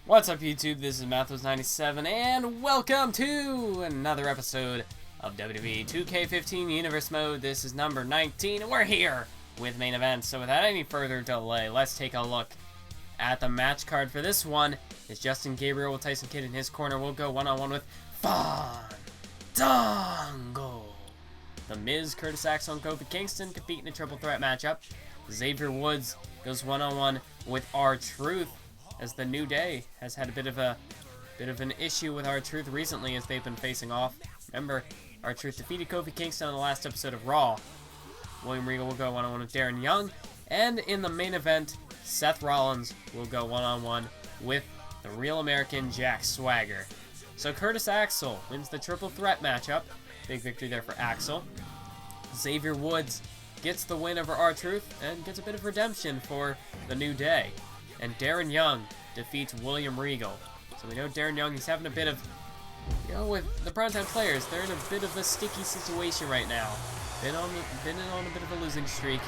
What's up, YouTube? This is Mathos97, and welcome to another episode of WWE 2K15 Universe Mode. This is number 19, and we're here with main event. So without any further delay, let's take a look at the match card for this one. It's Justin Gabriel with Tyson Kidd in his corner. We'll go one-on-one with Fandango. The Miz, Curtis Axel, and Kofi Kingston compete in a triple threat matchup. Xavier Woods goes one-on-one with R-Truth, as the New Day has had a bit of an issue with R-Truth recently as they've been facing off. Remember, R-Truth defeated Kofi Kingston on the last episode of Raw. William Regal will go one-on-one with Darren Young, and in the main event, Seth Rollins will go one-on-one with the Real American Jack Swagger. So Curtis Axel wins the triple threat matchup. Big victory there for Axel. Xavier Woods gets the win over R-Truth and gets a bit of redemption for the New Day. And Darren Young defeats William Regal. So we know Darren Young, he's having a bit of, with the primetime players, they're in a bit of a sticky situation right now. Been on a bit of a losing streak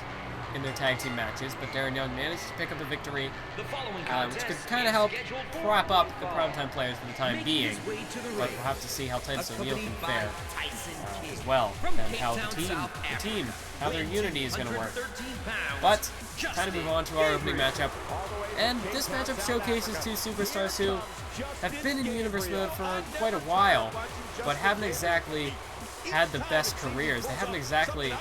in their tag team matches, but Darren Young managed to pick up a victory, which could kind of help prop up the primetime players for the time being. But we'll have to see how Titus O'Neil can fare as well, and how the team, how their unity is going to work. But time to move on to our opening matchup. And this matchup showcases two superstars who have been in Universe Mode for quite a while, but haven't exactly had the best careers. They haven't exactly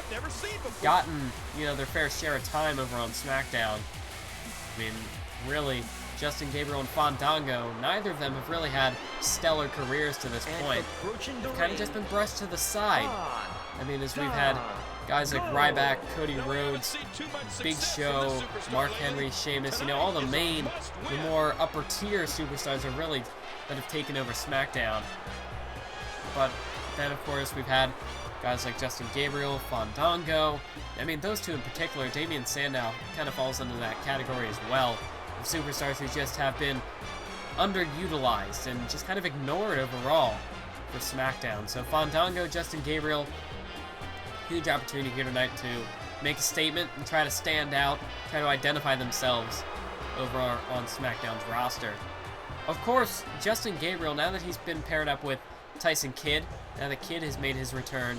gotten, their fair share of time over on SmackDown. I mean, really, Justin Gabriel and Fandango, neither of them have really had stellar careers to this point. They've kind of just been brushed to the side. I mean, as we've had guys like Ryback, Cody Rhodes, Big Show, Mark Henry, Sheamus, all the more upper tier superstars are really that have taken over SmackDown. But then, of course, we've had guys like Justin Gabriel, Fandango. I mean, those two in particular, Damian Sandow kind of falls into that category as well, of superstars who just have been underutilized and just kind of ignored overall for SmackDown. So Fandango, Justin Gabriel, huge opportunity here tonight to make a statement and try to stand out, try to identify themselves over on SmackDown's roster. Of course, Justin Gabriel, now that he's been paired up with Tyson Kidd, now that Kidd has made his return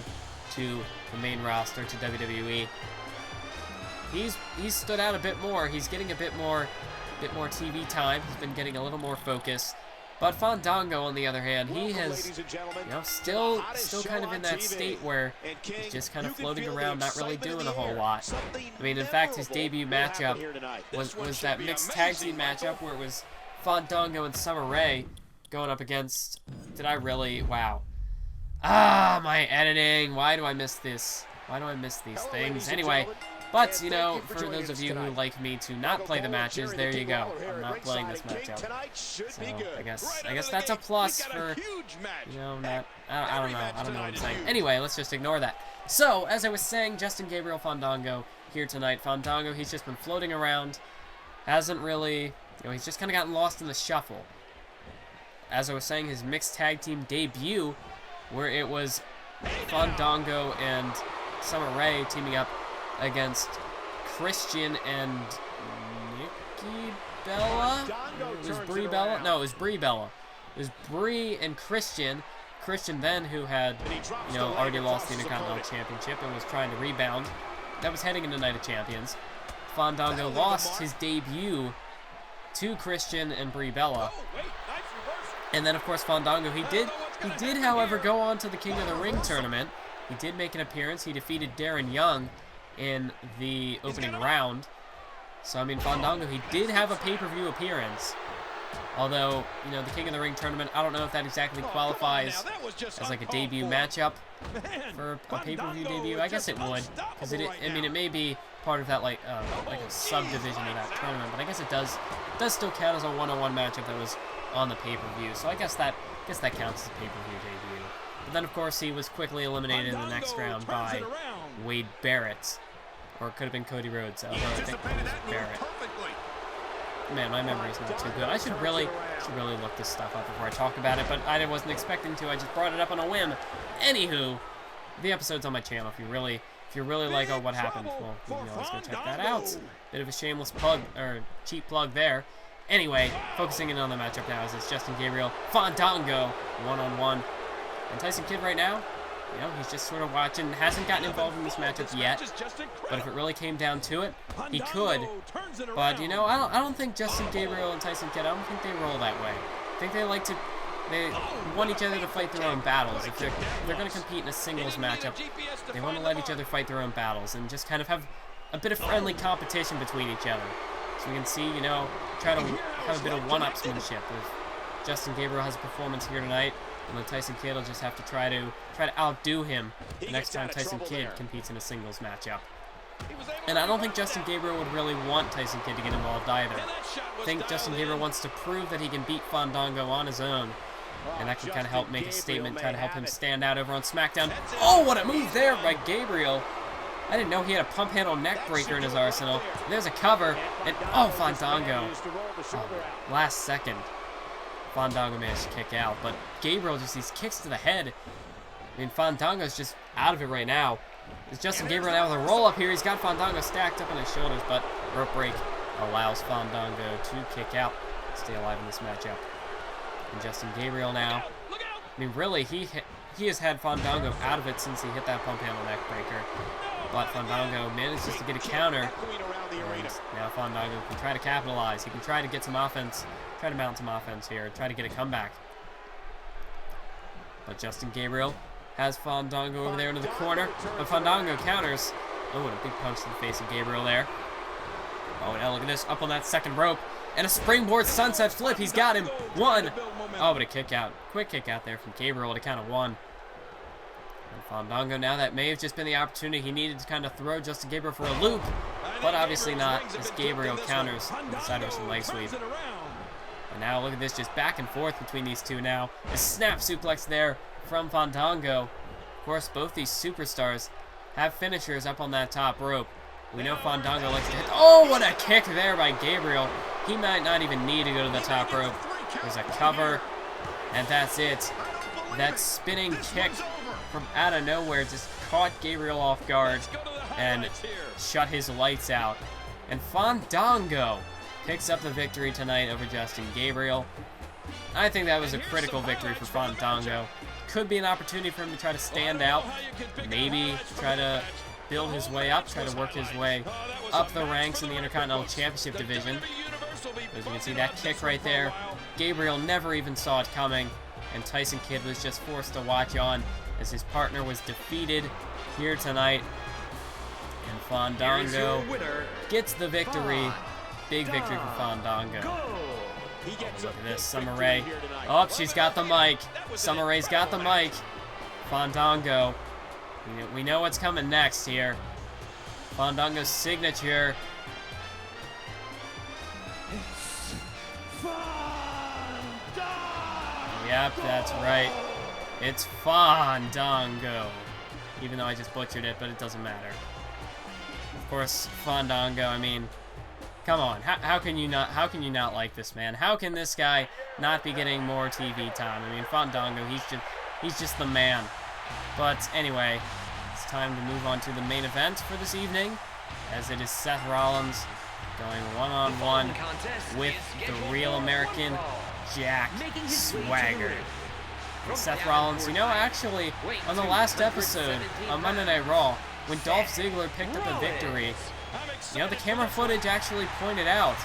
to the main roster, to WWE, he's stood out a bit more. He's getting a bit more TV time. He's been getting a little more focus. But Fandango, on the other hand, he has, still kind of in that state where he's just kind of floating around, not really doing a whole lot. I mean, in fact, his debut matchup was that mixed tag team matchup where it was Fandango and Summer Rae going up against, wow. My editing, why do I miss this? Why do I miss these things? Anyway, but, for those of you who like me to not play the matches, there you go. I'm not playing this matchup. So, I guess that's a plus for, I don't know what I'm saying. Anyway, let's just ignore that. So, as I was saying, Justin Gabriel, Fandango here tonight. Fandango, he's just been floating around. Hasn't really, he's just kind of gotten lost in the shuffle. As I was saying, his mixed tag team debut, where it was Fandango and Summer Rae teaming up against Christian and Nikki Bella? It was Brie Bella? No, it was Brie Bella. It was Brie and Christian. Christian then, who had, already lost the Intercontinental Championship and was trying to rebound. That was heading into Night of Champions. Fandango lost his debut to Christian and Brie Bella. And then, of course, Fandango, he did, however, go on to the King of the Ring tournament. He did make an appearance. He defeated Darren Young in the opening round. So, I mean, Fandango, he did have a pay-per-view appearance. Although, the King of the Ring tournament, I don't know if that exactly qualifies as like a debut matchup for a pay-per-view debut. I guess it would, because it may be part of that like a subdivision of that tournament, but I guess it does still count as a one-on-one matchup that was on the pay-per-view. So I guess that counts as a pay-per-view debut. But then, of course, he was quickly eliminated in the next round by Wade Barrett. Or it could have been Cody Rhodes, although I think it was Barrett. Man, my memory's not too good. I should really look this stuff up before I talk about it, but I wasn't expecting to. I just brought it up on a whim. Anywho, the episode's on my channel. If you really like what happened, well, you can always go check that out. Bit of a shameless plug, or cheap plug there. Anyway, focusing in on the matchup now is it's Justin Gabriel, Fandango, one-on-one. And Tyson Kidd right now, you know, he's just sort of watching, hasn't gotten involved in this matchup yet. But if it really came down to it, he could. But, you know, I don't think Justin Gabriel and Tyson Kidd, I don't think they roll that way. I think they like to, they want each other to fight their own battles. If they're going to compete in a singles matchup, they want to let each other fight their own battles and just kind of have a bit of friendly competition between each other. So we can see, you know, try to have a bit of one-upsmanship. If Justin Gabriel has a performance here tonight, and then Tyson Kidd will just have to try to outdo him the next time Tyson Kidd competes in a singles matchup. And I don't think Justin Gabriel would really want Tyson Kidd to get involved either. I think Justin Gabriel wants to prove that he can beat Fandango on his own. And that can kind of help make a statement, try to help him stand out over on SmackDown. Oh, what a move there by Gabriel. I didn't know he had a pump handle neck breaker in his arsenal. There's a cover, and oh, Fandango. Oh, last second, Fandango managed to kick out, but Gabriel just these kicks to the head. I mean, Fandango's just out of it right now. It's Justin Gabriel now with a roll-up here. He's got Fandango stacked up on his shoulders, but rope break allows Fandango to kick out, stay alive in this matchup. And Justin Gabriel now, I mean, really, he has had Fandango out of it since he hit that pump handle neck breaker. But Fandango manages to get a counter, and now Fandango can try to capitalize. He can try to get some offense, try to mount some offense here, try to get a comeback. But Justin Gabriel has Fandango over there into the corner, but Fandango counters. Oh, and a big punch to the face of Gabriel there. Oh, now look at this, up on that second rope, and a springboard sunset flip. He's got him. One. Oh, but a kick out. Quick kick out there from Gabriel to count of one. And Fandango now, that may have just been the opportunity he needed to kind of throw Justin Gabriel for a loop, but obviously not, as Gabriel counters with the side of some leg sweep. And now look at this, just back and forth between these two now. A snap suplex there from Fandango. Of course, both these superstars have finishers up on that top rope. We know Fandango likes to hit. Oh, what a kick there by Gabriel. He might not even need to go to the top rope. There's a cover, and that's it. That spinning kick from out of nowhere just caught Gabriel off guard and shut his lights out. And Fandango picks up the victory tonight over Justin Gabriel. I think that was a critical victory for Fandango. Could be an opportunity for him to try to stand out, maybe try to build his way up, try to work his way up the ranks in the Intercontinental Championship division. As you can see, that kick right there, Gabriel never even saw it coming, and Tyson Kidd was just forced to watch on as his partner was defeated here tonight. And Fandango gets the victory. Big victory for Fandango. Oh, look at this, Summer Rae. Oh, she's got the mic. Summer Rae's got the mic. Fandango. We know what's coming next here. Fandango's signature. Yep, that's right. It's Fandango. Even though I just butchered it, but it doesn't matter. Of course, Fandango, I mean, come on. How can you not like this man? How can this guy not be getting more TV time? I mean, Fandango, he's just the man. But anyway, it's time to move on to the main event for this evening, as it is Seth Rollins going one-on-one with the real American Jack Swagger. And Seth Rollins, you know, actually, on the last episode on Monday Night Raw, when Dolph Ziggler picked up a victory, you know, the camera footage actually pointed out,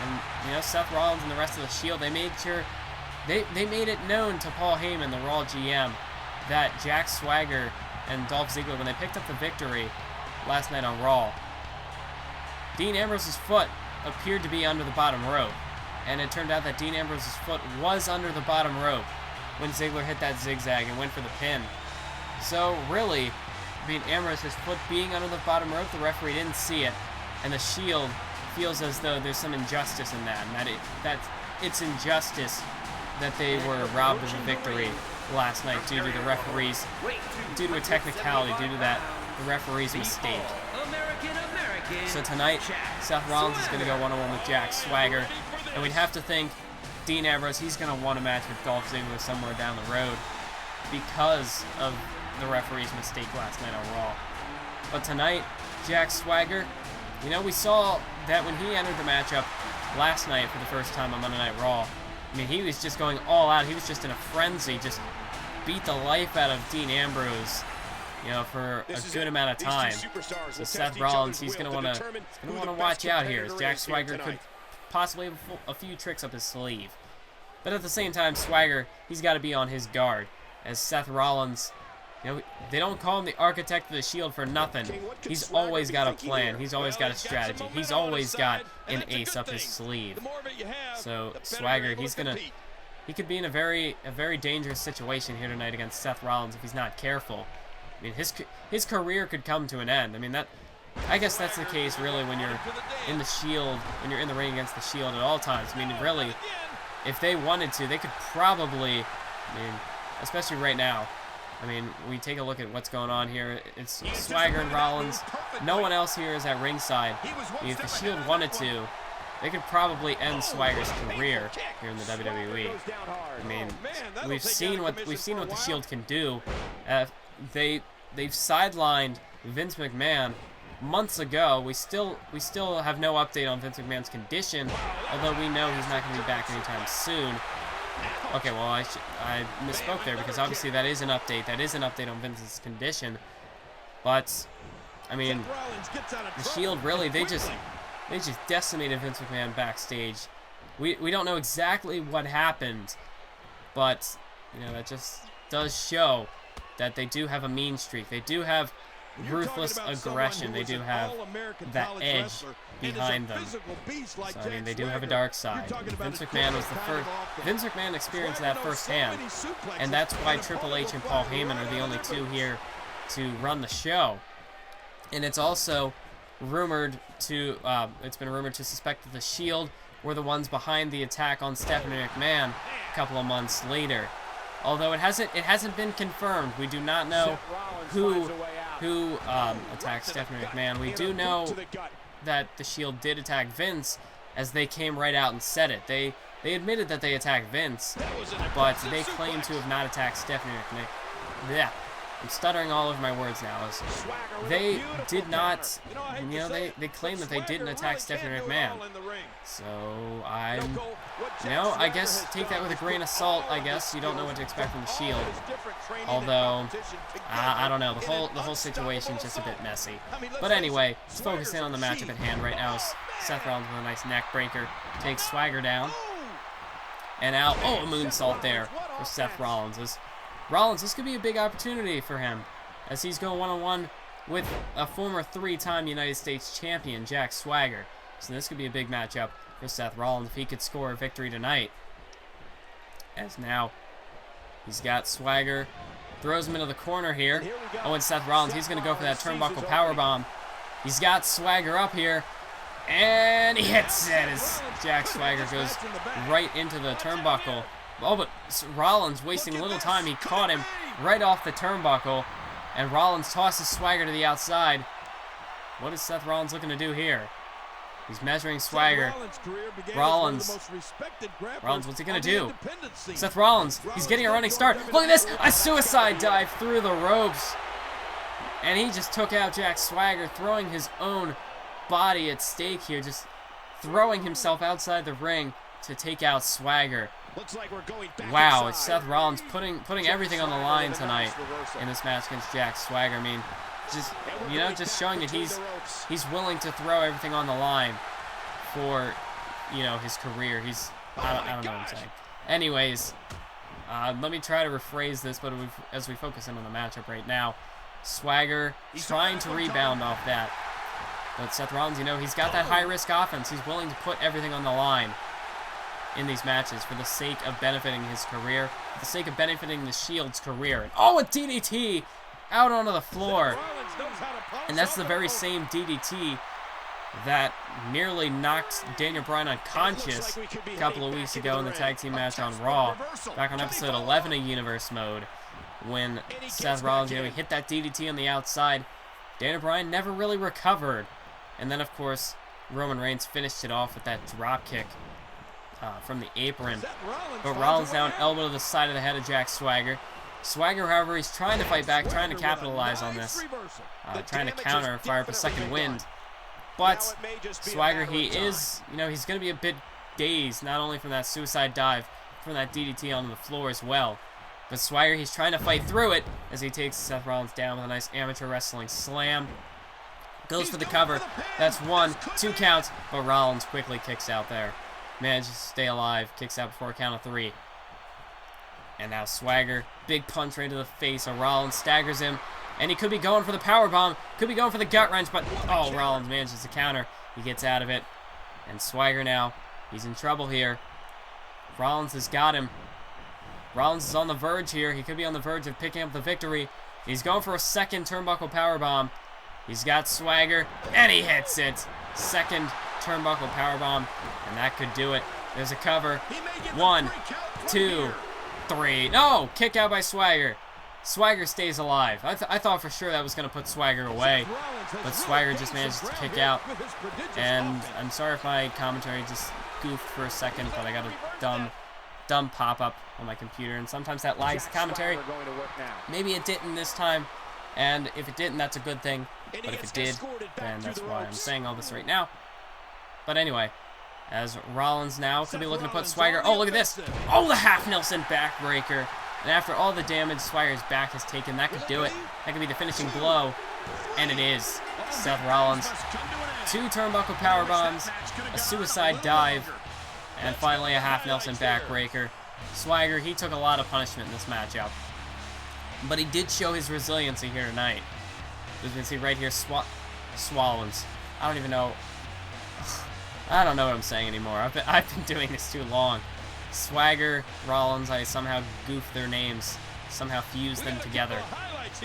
and, you know, Seth Rollins and the rest of the Shield, they made sure, they made it known to Paul Heyman, the Raw GM, that Jack Swagger and Dolph Ziggler, when they picked up the victory last night on Raw, Dean Ambrose's foot appeared to be under the bottom rope. And it turned out that Dean Ambrose's foot was under the bottom rope when Ziggler hit that zigzag and went for the pin. So really, I mean, Ambrose's foot being under the bottom rope, the referee didn't see it, and the Shield feels as though there's some injustice in that, and that it's injustice that they were robbed of a victory last night due to the referees, due to a technicality, due to the referee's mistake. So tonight, Seth Rollins is going to go one-on-one with Jack Swagger. And we'd have to think Dean Ambrose, he's going to want a match with Dolph Ziggler somewhere down the road because of the referee's mistake last night on Raw. But tonight, Jack Swagger, you know, we saw that when he entered the matchup, last night for the first time on Monday Night Raw. I mean, he was just going all out. He was just in a frenzy, just beat the life out of Dean Ambrose, you know, for a good amount of time. So Seth Rollins, he's gonna want to watch out here, as Jack Swagger could possibly have a few tricks up his sleeve. But at the same time, Swagger, he's got to be on his guard, as Seth Rollins, you know, they don't call him the architect of the Shield for nothing. He's always got a plan. He's always got a strategy. He's always got an ace up his sleeve. So Swagger, he could be in a very dangerous situation here tonight against Seth Rollins if he's not careful. I mean, his career could come to an end. I mean, I guess that's the case really when you're in the Shield, when you're in the ring against the Shield at all times. I mean, really, if they wanted to, they could probably, I mean, especially right now. I mean, we take a look at what's going on here. It's Swagger and Rollins. No one else here is at ringside. I mean, if the Shield wanted to, they could probably end Swagger's career here in the WWE. I mean, we've seen what the Shield can do. They've sidelined Vince McMahon months ago. We still have no update on Vince McMahon's condition, although we know he's not going to be back anytime soon. Okay, well, I misspoke there, because obviously that is an update. That is an update on Vince's condition. But, I mean, the Shield really, they just decimated Vince McMahon backstage. We don't know exactly what happened, but, you know, that just does show that they do have a mean streak. They do have ruthless aggression. They do have that edge behind them. So, I mean, they do have a dark side. Vince McMahon experienced that firsthand, and that's why Triple H and Paul Heyman are the only two here to run the show. And it's also rumored to, it's been rumored to suspect that the Shield were the ones behind the attack on Stephanie McMahon a couple of months later. Although it hasn't been confirmed. We do not know who attacked Stephanie McMahon. We do know that the Shield did attack Vince, as they came right out and said it. They admitted that they attacked Vince, but they claim to have not attacked Stephanie McMahon. Yeah, I'm stuttering all over my words now. They did not, you know, they claim that they didn't attack Stephanie McMahon. So I guess take that with a grain of salt. I guess you don't know what to expect from the Shield. Although, I don't know, the whole situation's just a bit messy. But anyway, let's focus in on the matchup at hand right now. Seth Rollins with a nice neck breaker takes Swagger down, and out. Oh, a moonsault there for Seth Rollins. This could be a big opportunity for him, as he's going one-on-one with a former 3-time United States champion, Jack Swagger. So this could be a big matchup for Seth Rollins if he could score a victory tonight. As now, he's got Swagger, throws him into the corner here. Oh, and Seth Rollins, he's going to go for that turnbuckle powerbomb. He's got Swagger up here, and he hits it as Jack Swagger goes right into the turnbuckle. Oh, but Rollins wasting a little time. He caught him right off the turnbuckle, and Rollins tosses Swagger to the outside. What is Seth Rollins looking to do here? He's measuring Swagger. Rollins, what's he going to do? Seth Rollins, he's getting a running start. Look at this, a suicide dive through the ropes. And he just took out Jack Swagger, throwing his own body at stake here, just throwing himself outside the ring to take out Swagger. Wow, it's Seth Rollins putting everything on the line tonight in this match against Jack Swagger. I mean, just showing that he's willing to throw everything on the line for, you know, his career. I don't know what I'm saying. Anyways, let me try to rephrase this, but as we focus in on the matchup right now, Swagger trying to rebound off that, but Seth Rollins, you know, he's got that high-risk offense. He's willing to put everything on the line in these matches for the sake of benefiting his career, for the sake of benefiting the Shield's career. And oh, a DDT out onto the floor. And that's the very same DDT that nearly knocked Daniel Bryan unconscious a couple of weeks ago in the tag team match on Raw, back on episode 11 of Universe Mode, when Seth Rollins, you know, he hit that DDT on the outside. Daniel Bryan never really recovered. And then, of course, Roman Reigns finished it off with that drop kick from the apron. But Rollins now an elbow to the side of the head of Jack Swagger. Swagger, however, he's trying to fight back, trying to capitalize on this, trying to counter, fire up a second wind. But Swagger, he is, you know, he's going to be a bit dazed, not only from that suicide dive, from that DDT onto the floor as well. But Swagger, he's trying to fight through it as he takes Seth Rollins down with a nice amateur wrestling slam. Goes for the cover. That's 1, 2 counts, but Rollins quickly kicks out there. Manages to stay alive, kicks out before a count of 3. And now Swagger, big punch right to the face of Rollins, staggers him. And he could be going for the powerbomb, could be going for the gut wrench, but oh, Rollins manages to counter. He gets out of it. And Swagger now, he's in trouble here. Rollins has got him. Rollins is on the verge here. He could be on the verge of picking up the victory. He's going for a second turnbuckle powerbomb. He's got Swagger, and he hits it. Second turnbuckle powerbomb, and that could do it. There's a cover. 1, 2, 3. No! Kick out by Swagger. Swagger stays alive. I thought for sure that was going to put Swagger away, but Swagger just managed to kick out. And I'm sorry if my commentary just goofed for a second, but I got a dumb pop-up on my computer, and sometimes that lags the commentary. Maybe it didn't this time, and if it didn't, that's a good thing. But if it did, then that's why I'm saying all this right now. But anyway, as Rollins now could be looking to put Swagger. Oh, look at this. Oh, the half Nelson backbreaker. And after all the damage Swagger's back has taken, that could do it. That could be the finishing blow. And it is. Seth Rollins. 2 turnbuckle power bombs, a suicide dive, and finally a half Nelson backbreaker. Swagger, he took a lot of punishment in this matchup. But he did show his resiliency here tonight. As you can see right here, Swallins. I don't even know. I don't know what I'm saying anymore. I've been doing this too long. Swagger, Rollins, I somehow goofed their names. Somehow fused them together.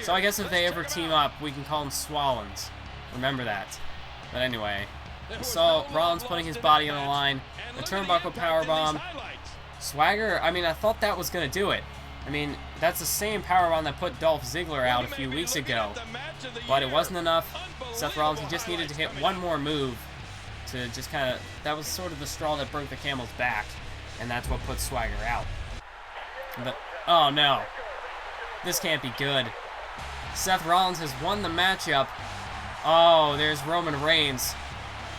So I guess if they ever team up, we can call them Swallins. Remember that. But anyway, we saw Rollins putting his body on the line. The turnbuckle powerbomb. Swagger, I mean, I thought that was going to do it. I mean, that's the same powerbomb that put Dolph Ziggler out a few weeks ago. But it wasn't enough. Seth Rollins, he just needed to hit one more move to just kind of, that was sort of the straw that broke the camel's back. And that's what put Swagger out. But, oh no. This can't be good. Seth Rollins has won the matchup. Oh, there's Roman Reigns.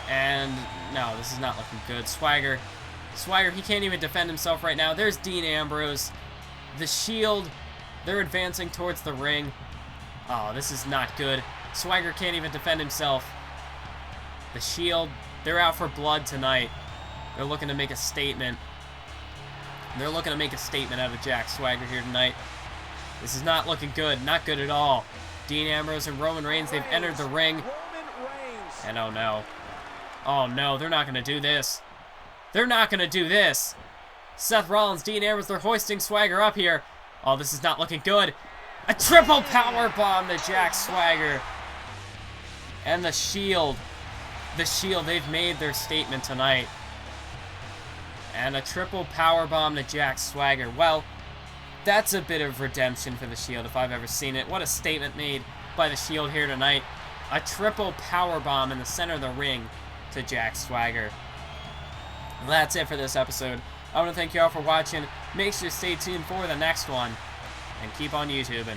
And, no, this is not looking good. Swagger, he can't even defend himself right now. There's Dean Ambrose. The Shield, they're advancing towards the ring. Oh, this is not good. Swagger can't even defend himself. The Shield, they're out for blood tonight. They're looking to make a statement. They're looking to make a statement out of Jack Swagger here tonight. This is not looking good. Not good at all. Dean Ambrose and Roman Reigns, they've entered the ring. And oh no. Oh no, they're not going to do this. They're not going to do this. Seth Rollins, Dean Ambrose, they're hoisting Swagger up here. Oh, this is not looking good. A triple power bomb to Jack Swagger. And the Shield. The Shield, they've made their statement tonight. And a triple power bomb to Jack Swagger. Well, that's a bit of redemption for the Shield if I've ever seen it. What a statement made by the Shield here tonight. A triple power bomb in the center of the ring to Jack Swagger. That's it for this episode. I want to thank you all for watching. Make sure to stay tuned for the next one. And keep on YouTubing.